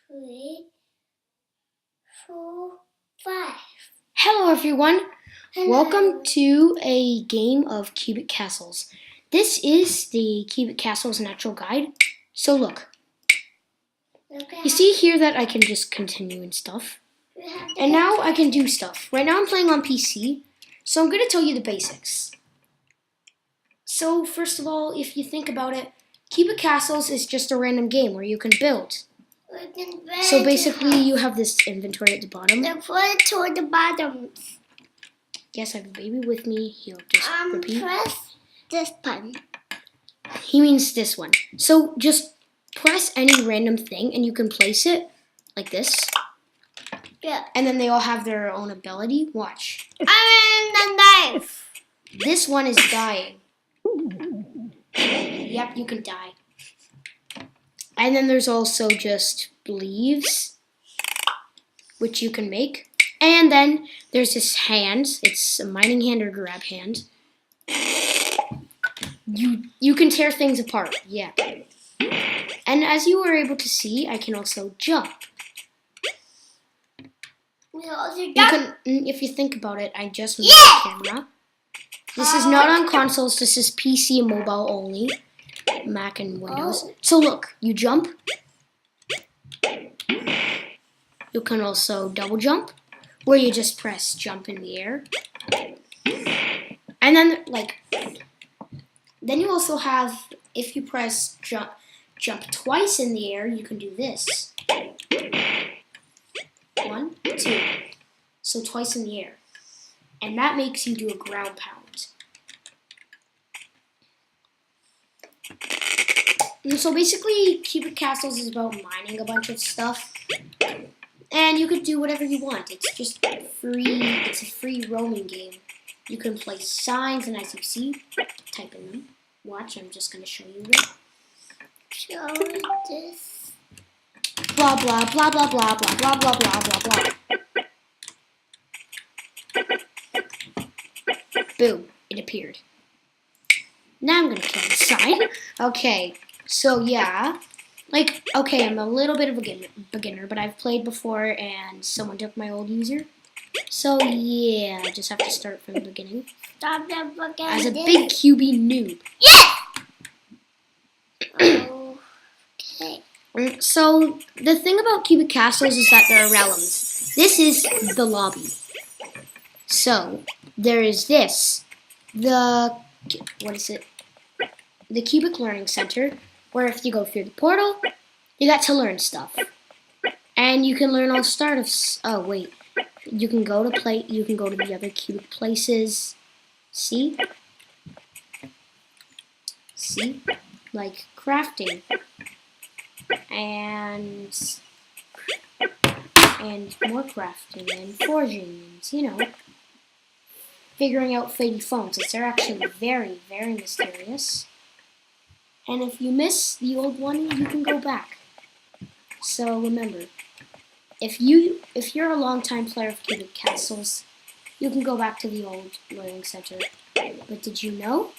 3, 4, 5. Hello everyone, Hello. Welcome to a game of Cubic Castles. This is the Cubic Castles Natural Guide. So look, you see here that I can just continue and stuff. And now I can do stuff. Right now I'm playing on PC, so I'm going to tell you the basics. So first of all, if you think about it, Cubic Castles is just a random game where you can build. So basically you have this inventory at the bottom. The foot toward the bottom. Yes, I have a baby with me. He'll just repeat. Press this button. He means this one. So just press any random thing and you can place it like this. Yeah. And then they all have their own ability. Watch. I'm in the knife. This one is dying. Yep, you can die. And then there's also just leaves, which you can make. And then there's this hand. It's a mining hand or grab hand. You can tear things apart, yeah. And as you were able to see, I can also jump. You can, if you think about it, I just moved the camera. This is not on consoles. This is PC and mobile only, Mac and Windows. So look, you jump. You can also double jump, where you just press jump in the air. And then, then you also have, if you press jump twice in the air, you can do this. 1, 2. So twice in the air. And that makes you do a ground pound. And so basically, Cubic Castles is about mining a bunch of stuff. And you could do whatever you want. It's just free. It's a free roaming game. You can place signs, and as you see, type in them. Watch, I'm just going to show you them. Show this. Blah, blah, blah, blah, blah, blah, blah, blah, blah, blah, blah. Boom, it appeared. Now I'm going to kill the sign. Okay, so yeah. Okay, I'm a little bit of a beginner, but I've played before and someone took my old user. So yeah, I just have to start from the beginning. Stop the beginning. As a big QB noob. Yeah! Okay. So the thing about Cubic Castles is that there are realms. This is the lobby. So there is this. The Cubic Learning Center, where if you go through the portal, you got to learn stuff. And you can learn all you can go to the other cubic places. See? See? Like crafting. And more crafting and forging and, figuring out faded phones. They're actually very, very mysterious. And if you miss the old one, you can go back. So remember, if you're a long-time player of Cubic Castles, you can go back to the old learning center. But did you know?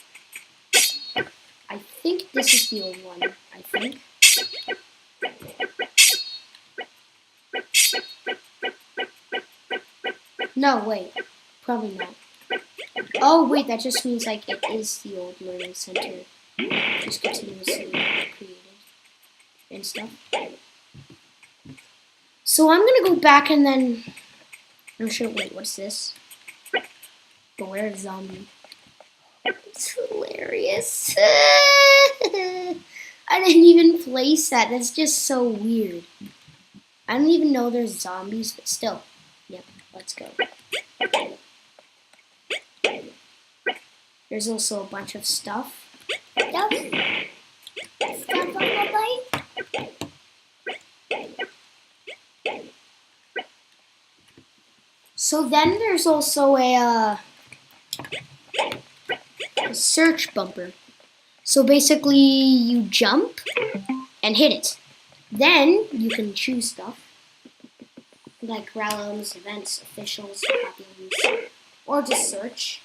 I think this is the old one. I think. No, wait. Probably not. Oh, wait, that just means, it is the old learning center. Just continuously created and stuff. So I'm going to go back and then... I'm sure, wait, what's this? Beware zombie. It's hilarious. I didn't even place that. That's just so weird. I don't even know there's zombies, but still. Yep, let's go. There's also a bunch of stuff. Stuff on the bike. So then there's also a search bumper. So basically you jump and hit it. Then you can choose stuff like realms, events, officials, happy, or just search.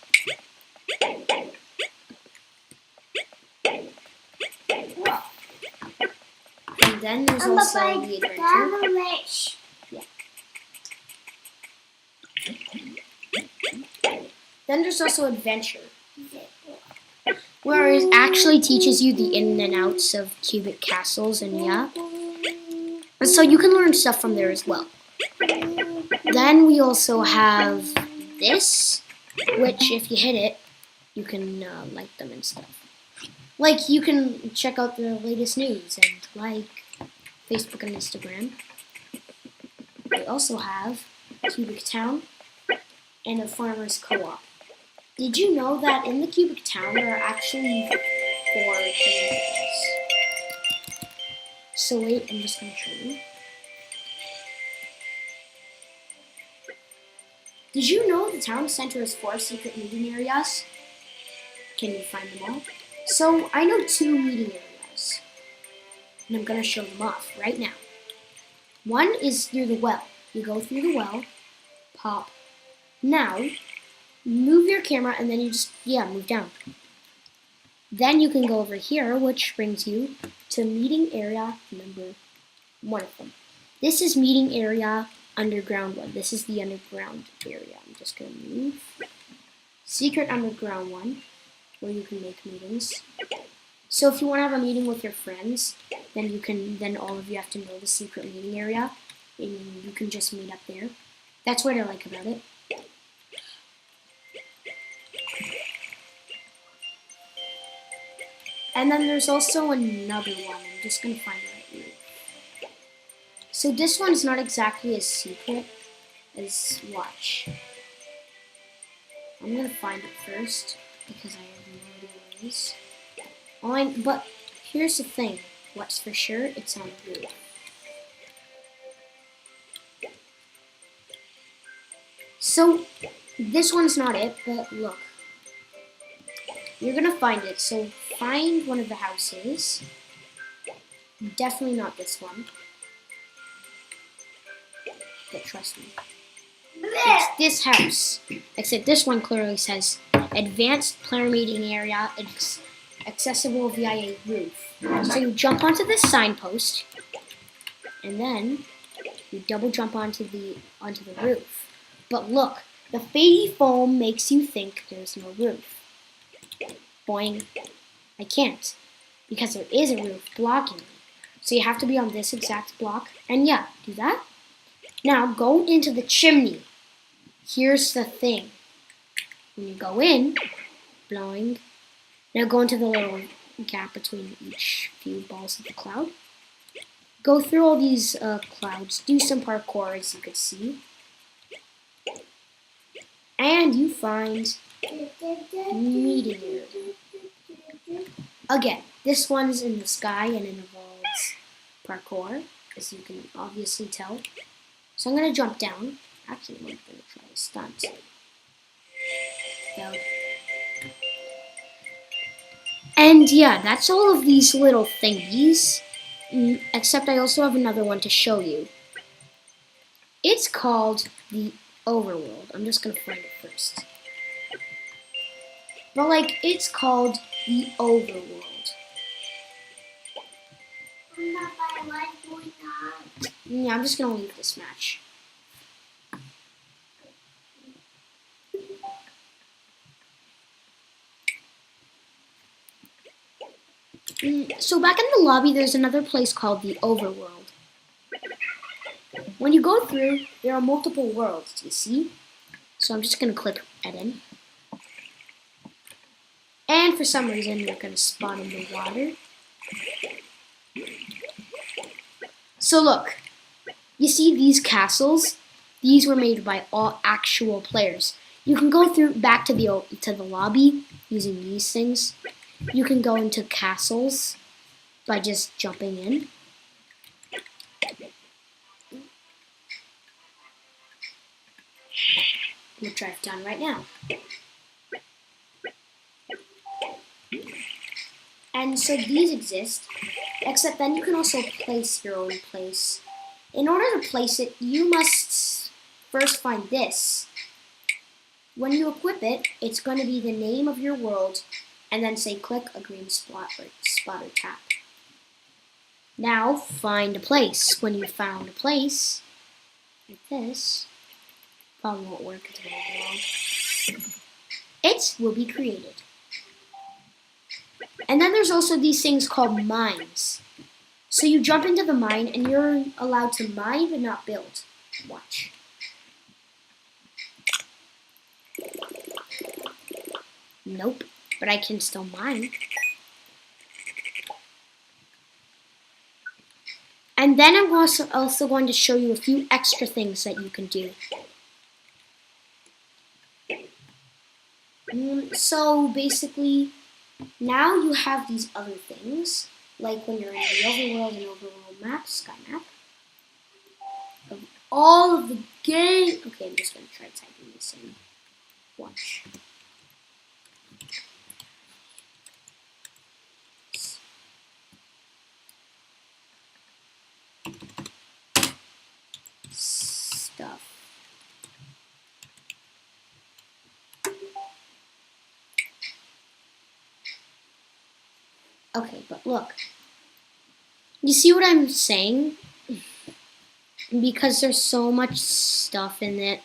And then there's I'm also a the adventure. damage. Then there's also adventure, where it actually teaches you the in and outs of cubic castles, and yeah. And so you can learn stuff from there as well. Then we also have this, which if you hit it, you can like them and stuff. Like you can check out the latest news and like Facebook and Instagram. We also have Cubic Town and a farmer's co-op. Did you know that in the Cubic Town there are actually 4 communities? So wait, I'm just going to show you. Did you know the town center has 4 secret meeting areas? Can you find them all? So I know 2 meeting areas, and I'm going to show them off right now. One is through the well. You go through the well, pop. Now, move your camera and then you just, move down. Then you can go over here, which brings you to meeting area number 1 of them. This is meeting area underground 1. This is the underground area. I'm just going to move. Secret underground 1, where you can make meetings. So if you want to have a meeting with your friends, then all of you have to know the secret meeting area, and you can just meet up there. That's what I like about it. And then there's also another one. I'm just going to find it right here. So this one's not exactly as secret as watch. I'm going to find it first because I have no idea where it is. But here's the thing. What's for sure? It's on the roof. So this one's not it, but look. You're going to find it. So find one of the houses. Definitely not this one. But trust me. It's this house. Except this one clearly says advanced player meeting area, accessible via a roof. So you jump onto this signpost, and then you double jump onto the roof. But look, the fadey foam makes you think there's no roof. Boing. I can't, because there is a roof blocking me. So you have to be on this exact block, and do that. Now go into the chimney. Here's the thing. When you go in, blowing, now go into the little gap between each few balls of the cloud. Go through all these clouds, do some parkour as you can see. And you find meeting area. Again, this one's in the sky and it involves parkour, as you can obviously tell. So I'm going to jump down. Actually, I'm going to try a stunt. Down. And that's all of these little thingies. Except I also have another one to show you. It's called the overworld. I'm just going to find it first. But it's called the overworld. I'm just going to leave this match. So back in the lobby, there's another place called the overworld. When you go through, there are multiple worlds, you see? So I'm just going to click edit. And for some reason, you're going to spawn in the water. So look, you see these castles? These were made by all actual players. You can go back to the lobby using these things. You can go into castles by just jumping in. Which I've done right now. And so these exist, except then you can also place your own place. In order to place it, you must first find this. When you equip it, it's going to be the name of your world, and then say click a green spot or tap. Now find a place. When you found a place, like this, probably won't work as well. It will be created. And then there's also these things called mines. So you jump into the mine and you're allowed to mine but not build. Watch. Nope, but I can still mine. And then I'm also going to show you a few extra things that you can do. So basically, now you have these other things, like when you're in the overworld and overworld map, sky map, of all of the game. Okay, I'm just going to try typing this in. Watch. Stuff. Okay, but look. You see what I'm saying? Because there's so much stuff in it.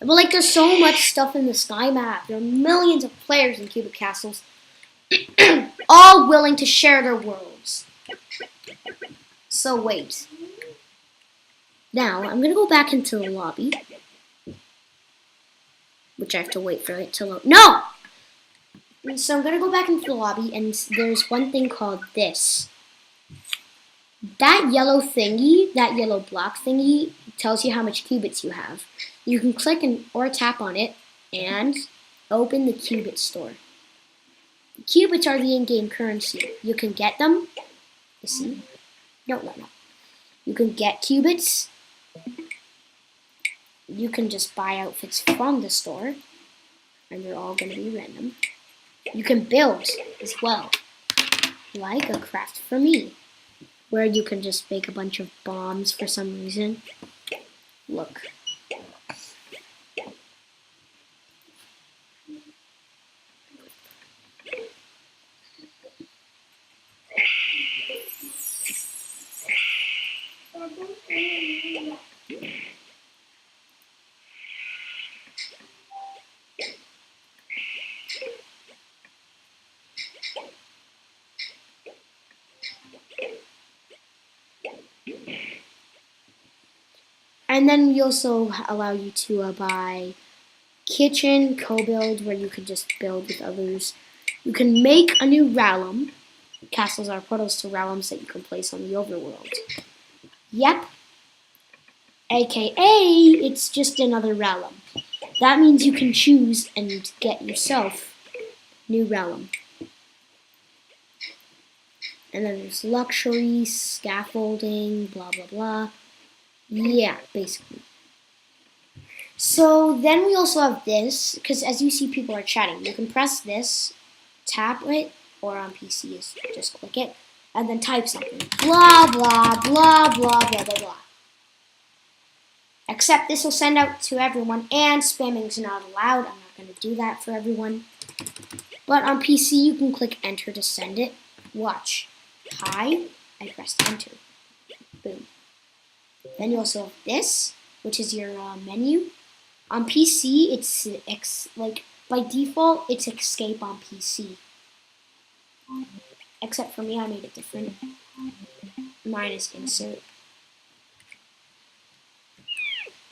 But like there's so much stuff in the sky map. There are millions of players in Cubic Castles. All willing to share their worlds. So wait. Now, I'm going to go back into the lobby. Which I have to wait for it to load. No! So I'm going to go back into the lobby, and there's one thing called this. That yellow thingy, that yellow block thingy, tells you how much qubits you have. You can click or tap on it, and open the qubit store. Qubits are the in-game currency. You can get them. You see? No. You can get qubits. You can just buy outfits from the store, and they're all going to be random. You can build as well, like a craft for me, where you can just make a bunch of bombs for some reason. Look. And then we also allow you to buy kitchen, co-build, where you can just build with others. You can make a new realm. Castles are portals to realms that you can place on the overworld. Yep. AKA, it's just another realm. That means you can choose and get yourself new realm. And then there's luxury, scaffolding, blah, blah, blah. Yeah, basically. So then we also have this, because as you see people are chatting. You can press this, tap it, or on PC is just click it, and then type something. Blah, blah, blah, blah, blah, blah, blah. Except this will send out to everyone, and spamming is not allowed. I'm not going to do that for everyone. But on PC, you can click enter to send it. Watch. Hi, I pressed enter. Boom. Then you also have this, which is your menu. On PC, it's like by default, it's escape on PC. Except for me, I made it different. Mine is insert.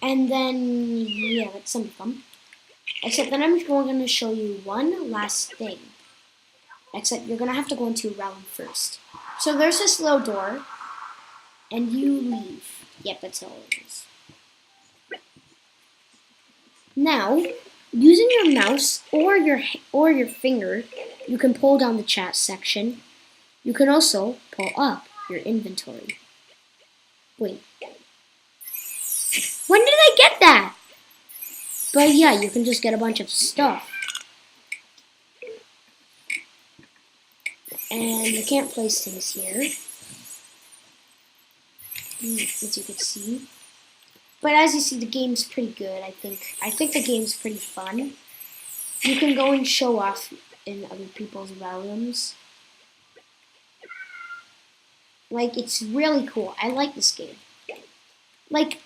And then, yeah, that's some of them. Except then I'm going to show you one last thing. Except you're going to have to go into a realm first. So there's this little door, and you leave. Yep, that's all it is. Now, using your mouse or your finger, you can pull down the chat section. You can also pull up your inventory. Wait. When did I get that? But yeah, you can just get a bunch of stuff. And you can't place things here, as you can see. But as you see, the game's pretty good, I think. I think the game's pretty fun. You can go and show off in other people's realms. Like, it's really cool. I like this game. Like,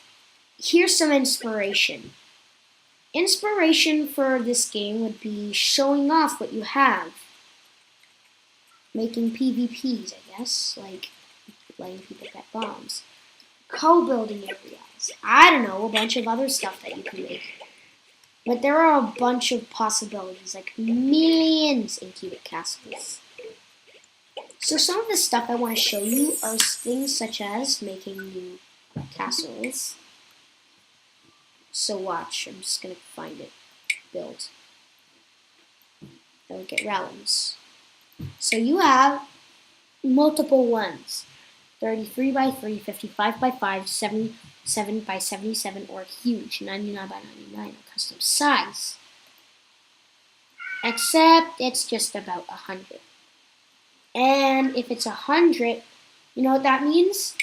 here's some inspiration. Inspiration for this game would be showing off what you have. Making PvPs, I guess. Like, letting people get bombs. Co-building areas. I don't know, a bunch of other stuff that you can make. But there are a bunch of possibilities, like millions in cubic castles. So some of the stuff I want to show you are things such as making new castles. So watch, I'm just going to find it. Build. Then we get realms. So you have multiple ones. 33 by 3, 55 by 5, 77 by 77, or huge, 99 by 99, or custom size. Except it's just about 100. And if it's 100, you know what that means?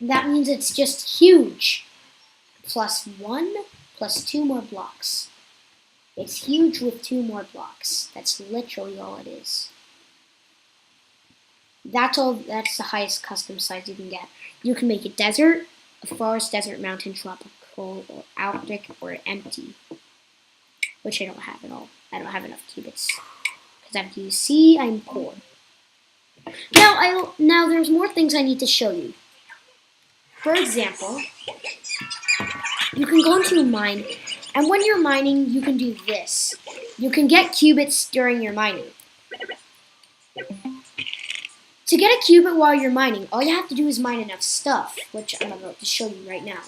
That means it's just huge. Plus 1, plus 2 more blocks. It's huge with 2 more blocks. That's literally all it is. That's the highest custom size you can get. You can make a desert, a forest, desert, mountain, tropical, or Arctic, or empty. Which I don't have at all. I don't have enough cubits. Because as you see, I'm poor. Now there's more things I need to show you. For example, you can go into a mine, and when you're mining, you can do this. You can get cubits during your mining. To get a cubit while you're mining, all you have to do is mine enough stuff, which I'm about to show you right now.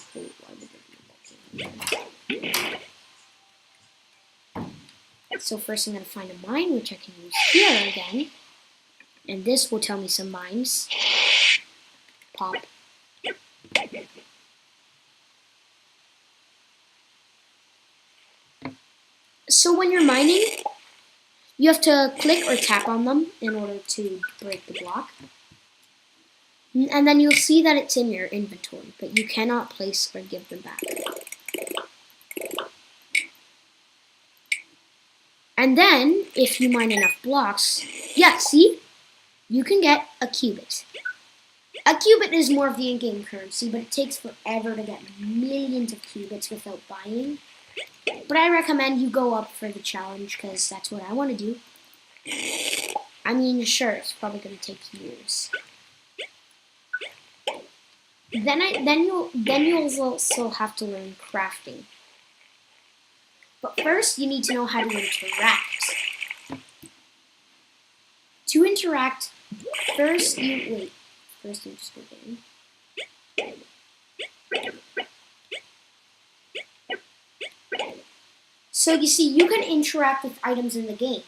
So first I'm going to find a mine, which I can use here again. And this will tell me some mines. Pop. So when you're mining, you have to click or tap on them in order to break the block. And then you'll see that it's in your inventory, but you cannot place or give them back. And then, if you mine enough blocks, yeah, see? You can get a cubit. A cubit is more of the in-game currency, but it takes forever to get millions of cubits without buying. But I recommend you go up for the challenge, because that's what I want to do. I mean, sure, it's probably going to take years. Then you'll also have to learn crafting. But first, you need to know how to interact. To interact, first you just go in. So you see, you can interact with items in the game.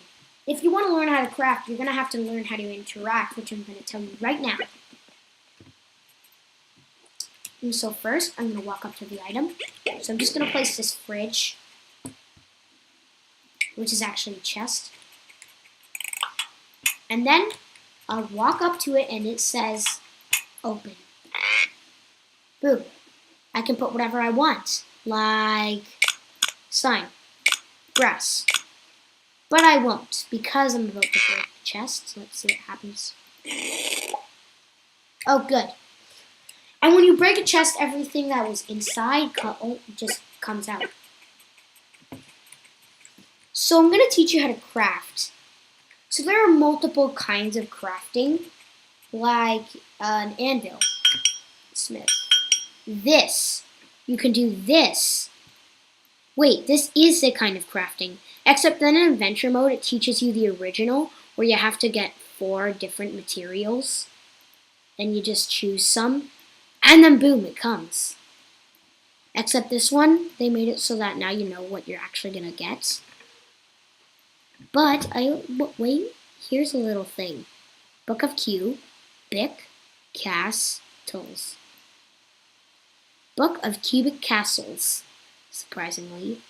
If you want to learn how to craft, you're going to have to learn how to interact, which I'm going to tell you right now. And so first, I'm going to walk up to the item. So I'm just going to place this fridge, which is actually a chest. And then I'll walk up to it and it says open. Boom. I can put whatever I want, like sign, grass. But I won't, because I'm about to break the chest. Let's see what happens. Oh, good. And when you break a chest, everything that was inside just comes out. So I'm going to teach you how to craft. So there are multiple kinds of crafting, like an anvil, smith. This, you can do this. Wait, this is the kind of crafting. Except then in adventure mode, it teaches you the original, where you have to get 4 different materials. And you just choose some. And then boom, it comes. Except this one, they made it so that now you know what you're actually going to get. But, wait, here's a little thing. Book of Q, Bic, Castles. Book of Cubic Castles, surprisingly.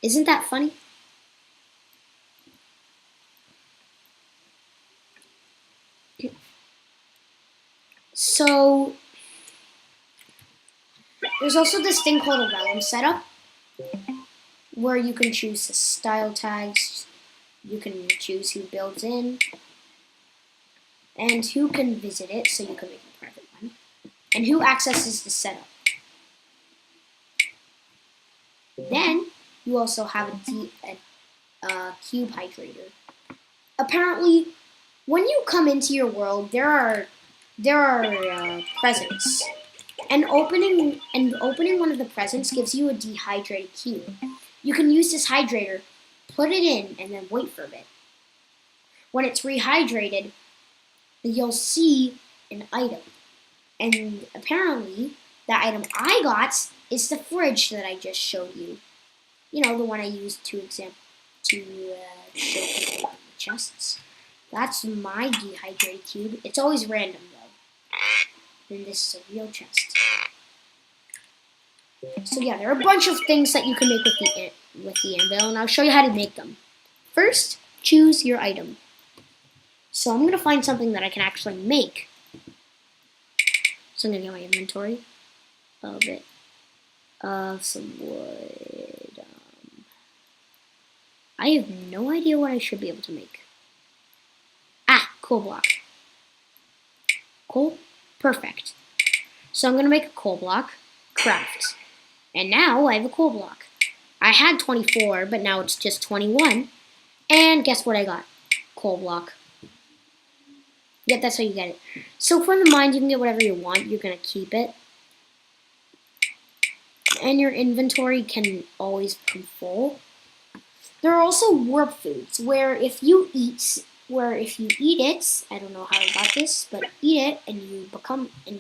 Isn't that funny? So, there's also this thing called a realm setup, where you can choose the style tags, you can choose who builds in, and who can visit it, so you can make a private one, and who accesses the setup. Then you also have a cube hydrator. Apparently, when you come into your world, there are presents, and opening one of the presents gives you a dehydrated cube. You can use this hydrator, put it in, and then wait for a bit. When it's rehydrated, you'll see an item, and apparently, the item I got is the fridge that I just showed you. You know, the one I used to show people about the chests. That's my dehydrated cube. It's always random though. And this is a real chest. So yeah, there are a bunch of things that you can make with the anvil, and I'll show you how to make them. First, choose your item. So I'm gonna find something that I can actually make. So I'm gonna get my inventory of some wood. I have no idea what I should be able to make. Coal block. Coal? Perfect. So I'm going to make a coal block, craft. And now I have a coal block. I had 24, but now it's just 21. And guess what I got? Coal block. Yep, that's how you get it. So from the mines, you can get whatever you want. You're going to keep it. And your inventory can always become full. There are also warp foods, where if you eat it, I don't know how I got this, but eat it and you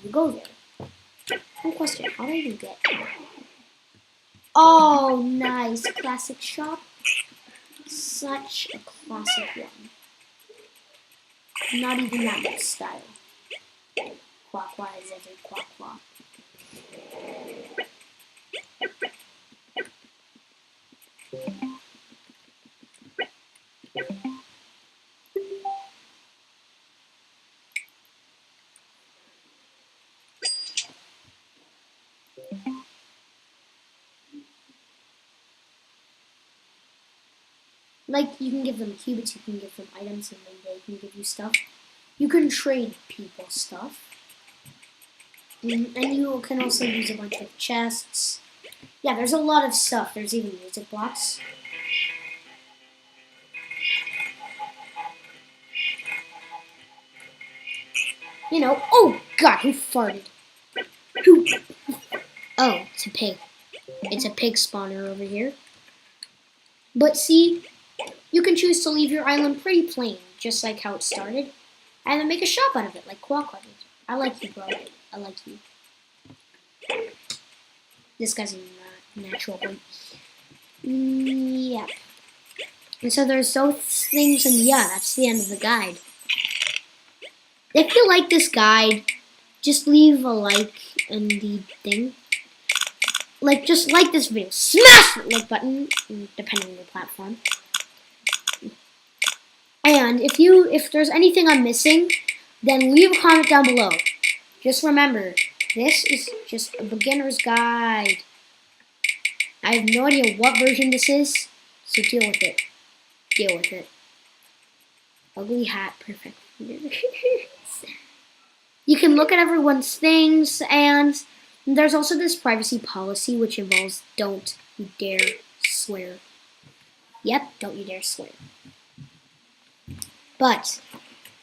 go there. One question, how do you get it? Oh, nice. Classic shop. Such a classic one. Not even that much style. Clockwise, every clock. Like, you can give them cubits, you can give them items, and then they can give you stuff. You can trade people stuff. And you can also use a bunch of chests. Yeah, there's a lot of stuff. There's even music blocks. You know, oh god, who farted? Who? Oh, it's a pig. It's a pig spawner over here. But see, you can choose to leave your island pretty plain, just like how it started, and then make a shop out of it, like Quackwa did. I like you, bro. I like you. This guy's a natural one. Yep. And so there's those things, and yeah, that's the end of the guide. If you like this guide, just leave a like in the thing. Like, just like this video. Smash the like button, depending on your platform. And if there's anything I'm missing, then leave a comment down below. Just remember, this is just a beginner's guide. I have no idea what version this is, so deal with it. Deal with it. Ugly hat, perfect. You can look at everyone's things, and there's also this privacy policy which involves don't you dare swear. Yep, don't you dare swear. But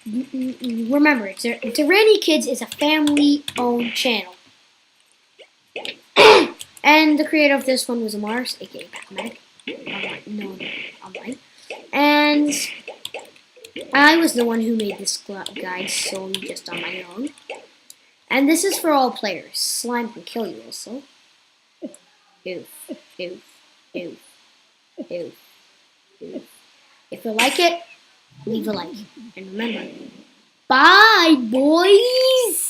remember, Tyranny Kids is a family-owned channel. And the creator of this one was Mars, aka Pac-Matic. Online. And I was the one who made this guide solely just on my own. And this is for all players. Slime can kill you also. Oof. If you like it, leave a like. And remember, bye, boys!